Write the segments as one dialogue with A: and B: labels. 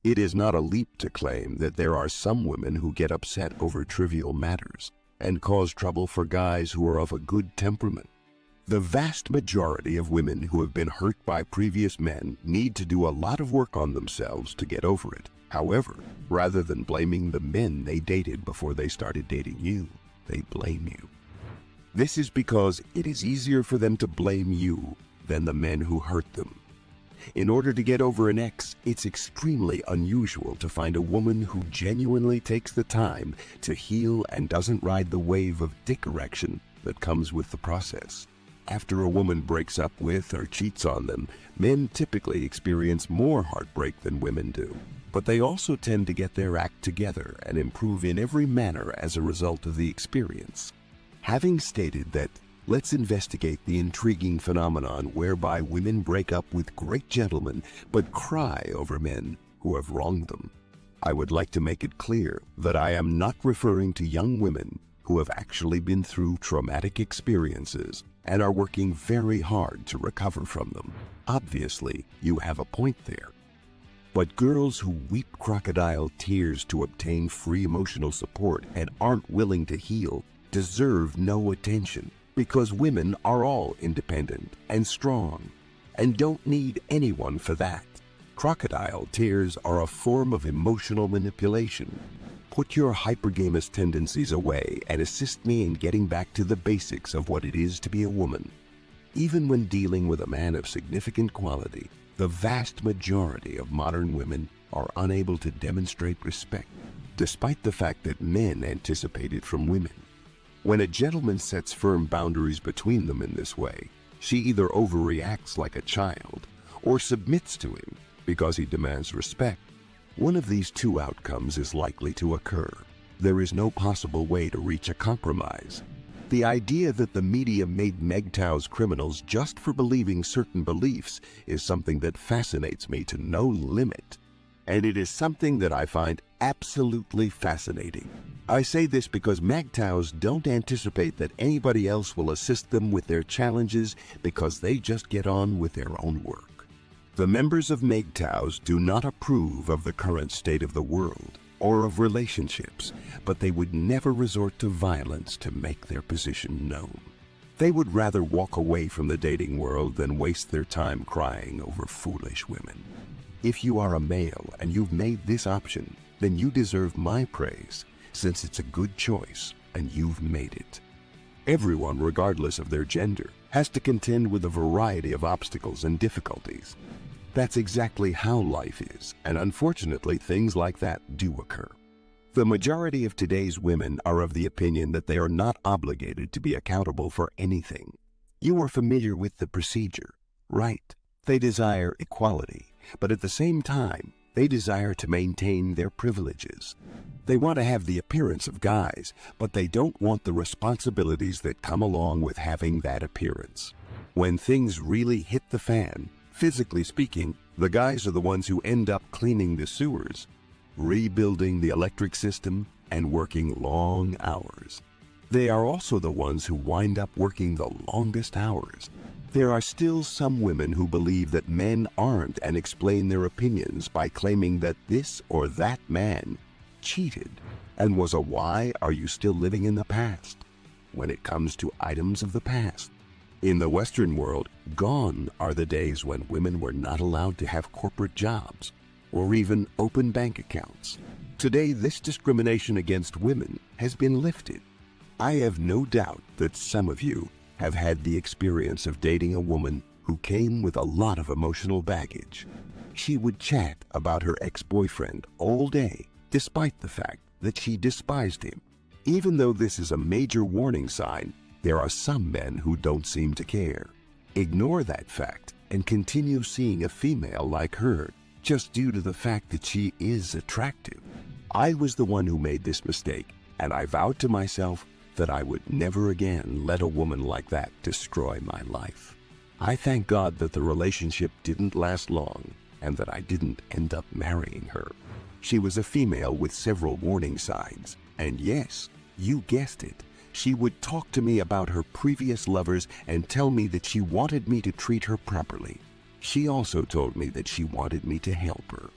A: It is not a leap to claim that there are some women who get upset over trivial matters and cause trouble for guys who are of a good temperament. The vast majority of women who have been hurt by previous men need to do a lot of work on themselves to get over it. However, rather than blaming the men they dated before they started dating you, they blame you. This is because it is easier for them to blame you than the men who hurt them. In order to get over an ex, it's extremely unusual to find a woman who genuinely takes the time to heal and doesn't ride the wave of dick erection that comes with the process. After a woman breaks up with or cheats on them, men typically experience more heartbreak than women do. But they also tend to get their act together and improve in every manner as a result of the experience. Having stated that, let's investigate the intriguing phenomenon whereby women break up with great gentlemen but cry over men who have wronged them. I would like to make it clear that I am not referring to young women who have actually been through traumatic experiences and are working very hard to recover from them. Obviously, you have a point there. But girls who weep crocodile tears to obtain free emotional support and aren't willing to heal deserve no attention, because women are all independent and strong and don't need anyone for that. Crocodile tears are a form of emotional manipulation. Put your hypergamous tendencies away and assist me in getting back to the basics of what it is to be a woman. Even when dealing with a man of significant quality, the vast majority of modern women are unable to demonstrate respect, despite the fact that men anticipate it from women. When a gentleman sets firm boundaries between them in this way, she either overreacts like a child or submits to him because he demands respect. One of these two outcomes is likely to occur. There is no possible way to reach a compromise. The idea that the media made MGTOWs criminals just for believing certain beliefs is something that fascinates me to no limit. And it is something that I find absolutely fascinating. I say this because MGTOWs don't anticipate that anybody else will assist them with their challenges because they just get on with their own work. The members of MGTOWs do not approve of the current state of the world or of relationships, but they would never resort to violence to make their position known. They would rather walk away from the dating world than waste their time crying over foolish women. If you are a male and you've made this option, then you deserve my praise, since it's a good choice and you've made it. Everyone, regardless of their gender, has to contend with a variety of obstacles and difficulties. That's exactly how life is, and unfortunately things like that do occur. The majority of today's women are of the opinion that they are not obligated to be accountable for anything. You are familiar with the procedure, right? They desire equality, but at the same time, they desire to maintain their privileges. They want to have the appearance of guys, but they don't want the responsibilities that come along with having that appearance. When things really hit the fan, physically speaking, the guys are the ones who end up cleaning the sewers, rebuilding the electric system, and working long hours. They are also the ones who wind up working the longest hours. There are still some women who believe that men aren't and explain their opinions by claiming that this or that man cheated and was a "why are you still living in the past" when it comes to items of the past. In the Western world, gone are the days when women were not allowed to have corporate jobs or even open bank accounts. Today, this discrimination against women has been lifted. I have no doubt that some of you have had the experience of dating a woman who came with a lot of emotional baggage. She would chat about her ex-boyfriend all day, despite the fact that she despised him. Even though this is a major warning sign, there are some men who don't seem to care. Ignore that fact and continue seeing a female like her just due to the fact that she is attractive. I was the one who made this mistake, and I vowed to myself that I would never again let a woman like that destroy my life. I thank God that the relationship didn't last long and that I didn't end up marrying her. She was a female with several warning signs, and yes, you guessed it. She would talk to me about her previous lovers and tell me that she wanted me to treat her properly. She also told me that she wanted me to help her.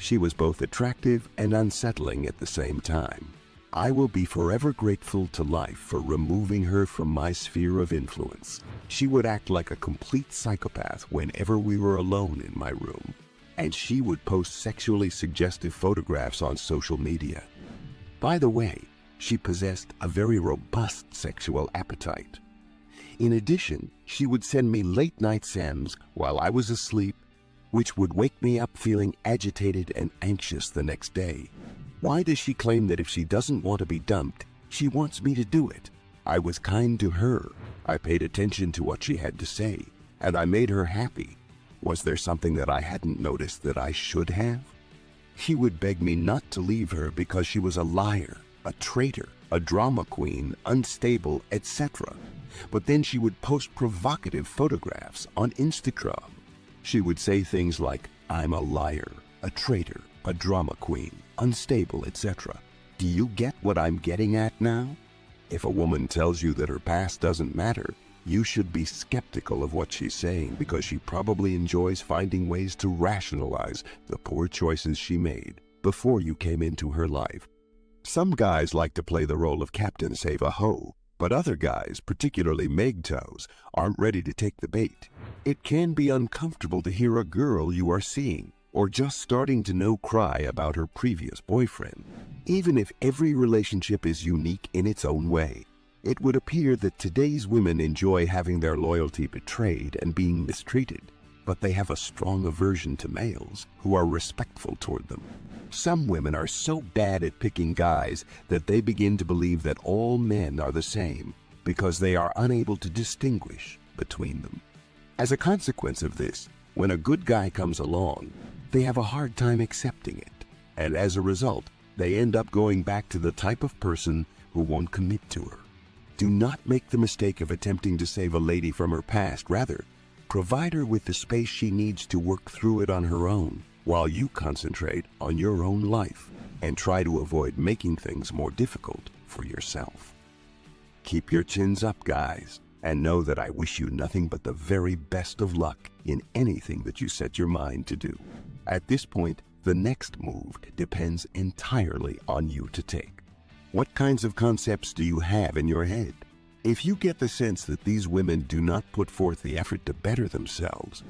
A: She was both attractive and unsettling at the same time. I will be forever grateful to life for removing her from my sphere of influence. She would act like a complete psychopath whenever we were alone in my room, and she would post sexually suggestive photographs on social media. By the way, she possessed a very robust sexual appetite. In addition, she would send me late-night SMs while I was asleep, which would wake me up feeling agitated and anxious the next day. Why does she claim that if she doesn't want to be dumped, she wants me to do it? I was kind to her. I paid attention to what she had to say, and I made her happy. Was there something that I hadn't noticed that I should have? She would beg me not to leave her because she was a liar, a traitor, a drama queen, unstable, etc. But then she would post provocative photographs on Instagram. She would say things like, "I'm a liar, a traitor, a drama queen, unstable, etc." Do you get what I'm getting at now? If a woman tells you that her past doesn't matter, you should be skeptical of what she's saying because she probably enjoys finding ways to rationalize the poor choices she made before you came into her life. Some guys like to play the role of Captain Save-A-Ho, but other guys, particularly MGTOWs, aren't ready to take the bait. It can be uncomfortable to hear a girl you are seeing or just starting to know cry about her previous boyfriend. Even if every relationship is unique in its own way, it would appear that today's women enjoy having their loyalty betrayed and being mistreated, but they have a strong aversion to males who are respectful toward them. Some women are so bad at picking guys that they begin to believe that all men are the same because they are unable to distinguish between them. As a consequence of this, when a good guy comes along, they have a hard time accepting it, and as a result, they end up going back to the type of person who won't commit to her. Do not make the mistake of attempting to save a lady from her past. Rather, provide her with the space she needs to work through it on her own, while you concentrate on your own life and try to avoid making things more difficult for yourself. Keep your chins up, guys, and know that I wish you nothing but the very best of luck in anything that you set your mind to do. At this point, the next move depends entirely on you to take. What kinds of concepts do you have in your head? If you get the sense that these women do not put forth the effort to better themselves,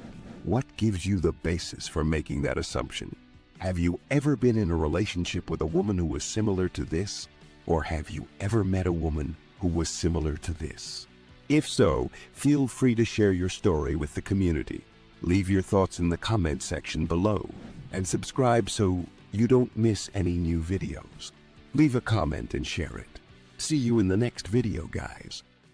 A: what gives you the basis for making that assumption? Have you ever been in a relationship with a woman who was similar to this? Or have you ever met a woman who was similar to this? If so, feel free to share your story with the community. Leave your thoughts in the comment section below and subscribe so you don't miss any new videos. Leave a comment and share it. See you in the next video, guys.